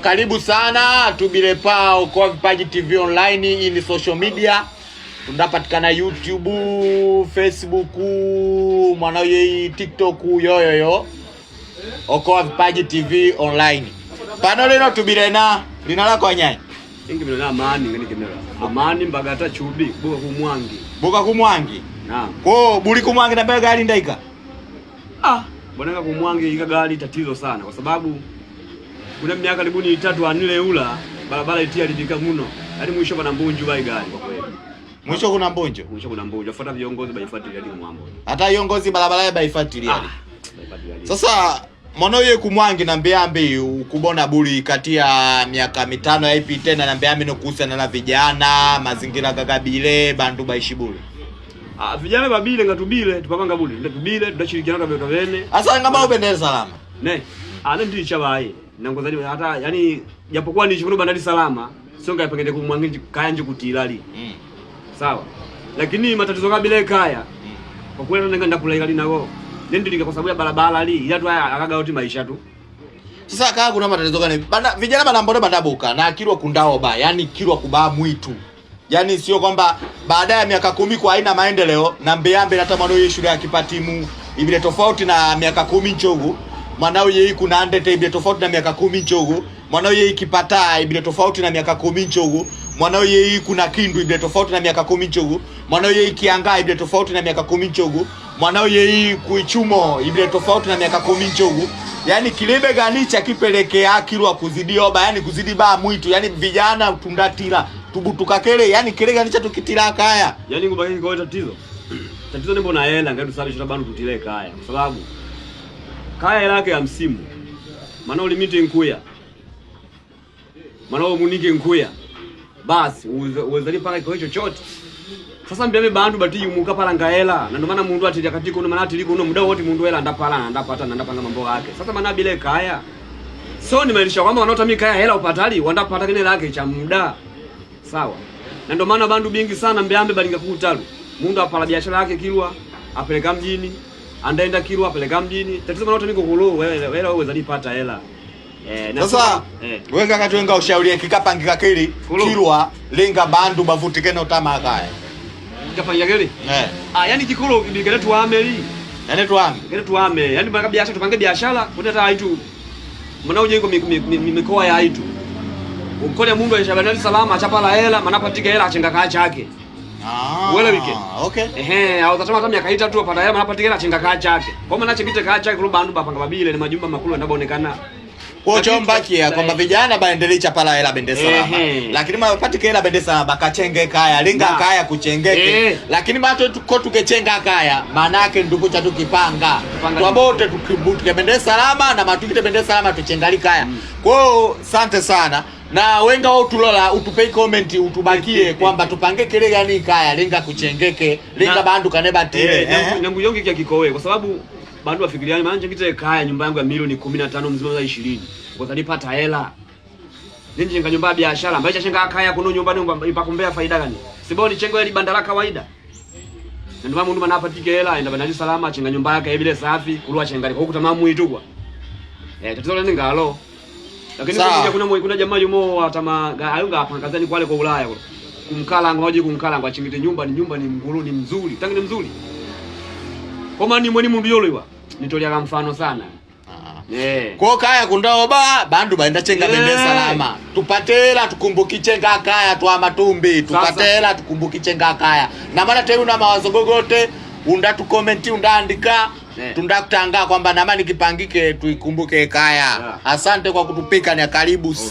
Karibu sana Tubile Pao kwa Vipaji TV online. Hii ni social media, tunapatikana YouTube, Facebook, mwanaye TikTok, yoyoyo Okoa Vipaji TV online. Pano lino Tubile na lina lako anyai ingi mina amani ngani kimera amani mbagata chubi buka kumwangi na ko buli kumwangi na mbele gari ndaika bwana kumwangi ika gari tatizo sana kwa sababu kuna miaka karibuni 3 anile ula barabara itia lidika muno hadi mwisho kuna mbunju bai gari kwa kweli mwisho kuna mbunju afuata viongozi baifuatilia hadi mwambo hata viongozi barabara baifuatilia sasa monoye kumwangi na mbeambi ukubona buli kati ya miaka 5 hivi tena na mbeambi no kuhusiana na vijana mazingira gagabile bandu baishibule vijana babile ngatubile tupanga buli tubile tudashirikiana kwa vitu vene asa ngamba ubendele salama ne ndi chabaye nangozali hata yani japokuwa ni shukuru bandari salama sio ngapengende kumwangi kaya nje kutilali sawa lakini matatizo kabile kaya kwa kweli nenda kulaika linako ndio kwa sababu ya barabara ali ila tu akaga oti maisha tu sasa kaka kuna matatizo gani vijana banambona bandabuka na akirwa kundao ba yani kirwa kubaa mwitu yani sio kwamba baada ya miaka 10 kwa aina maendeleo na mbeambe hata mwanao yeye shule ya kipatimu ibile tofauti na miaka 10 nchogu mwanao yeye kuna andete ibile tofauti na miaka 10 nchogu mwanao yeye kipata ibile tofauti na miaka 10 nchogu mwanao yeye kuna kindu ibile tofauti na miaka 10 nchogu mwanao yeye kiangaa ibile tofauti na miaka 10 nchogu mwanao yeye kuichumo ibile tofauti na miaka 10 nchogu yani kilebe ganicha kipelekea kirwa kuzidio ba yani kuzidi ba mwitu yani vijana tundatira tubutukakele yani kile ganicha tukitira kaya yani ngubaki kwa tatizo ni mbona hela ngati tusababisha bantu tutile kaya kwa sababu kaya yake ya msimu maana ulimite nkuya maana umunike nkuya basi uwezali paka kwa chochote sasa mbele bantu bati umuka pala ngaela na ndo maana mundu atija katiko ndo maana atiliko ndo muda wote mundu hela ndapala ndapata ndapanga mambo yake sasa maana bile kaya so nimaanisha kwamba wanaotamika kaya hela upatali wandapata kile lake cha muda sawa na ndo maana bandu bingi sana mbeambe balinga kutalu mundu apala biashara yake kilwa apeleka mjini andaenda kilwa apeleka mjini tatizo maana utamiko kulo wewe uwezali pata hela sasa wenga kati wenga ushauri kikapangika kili kilwa lenga bandu bavutikene utama kaya kafanya gari yani kikulo bigere tuameli yani tuame yani mpaka biashara tupange biashara kutata haitu mwana ujengo mikoa ya haitu ukole mundu ya Shabani salama achapala hela manapatika hela achenga kaya chake wala wike okay au tatama kama miaka 3 apata hela manapatika hela achenga kaya chake kwa maana chekite kaya chake kulo bandu bapanga babile ni majumba makulu ndabaonekana kwa chombaki ya kwamba vijana baendelee chapala hela bende salama lakini mapatike hela bende salama bakachenge kaya linga kaya kuchengeke lakini mato tuko tukechenga kaya maana yake ndugu cha tukipanga twabote tukibutuke bende salama na matukite bende salama tuchengali kaya kwao asante sana na wenga wao tulola utupe comment utubakie kwamba tupange kile gani kaya linga kuchengeke linga bandu kaneba tile nyangu yongi kia kikowe kwa sababu bandu wafikiriani maana ngite kaya nyumba yangu ya milioni 15 mzima za 20 kwa nilipata hela ninje nga nyumba ya biashara ambaye chashenga kaya kuno nyumbani ipakumbea faida gani siboni chengo ile bandara kawaida ndio mundu manapatike hela enda bandari salama chenga nyumba yake ile safi kulwa chenga kwa kutamamu itugwa tatizo leni ngalo lakini kuna jamaa yumo atama ayunga apangazani kwale kwa Ulaya kumkala ngoje kumkala kwa chingite nyumba ni mguru ni mzuri tangi ni mzuri kwa maana ni mwani mundu yolo nitolia mfano sana kwa kaya kundao ba bandu baenda chenga bende salama tupatela tukumbuki chenga kaya twa matumbi tupatela tukumbuki chenga kaya na maana tena una mawazo gogote unda tu comment undaandika tundakutanga kwamba namani kipangike tuikumbuke kaya asante kwa kutupika ni karibu sana.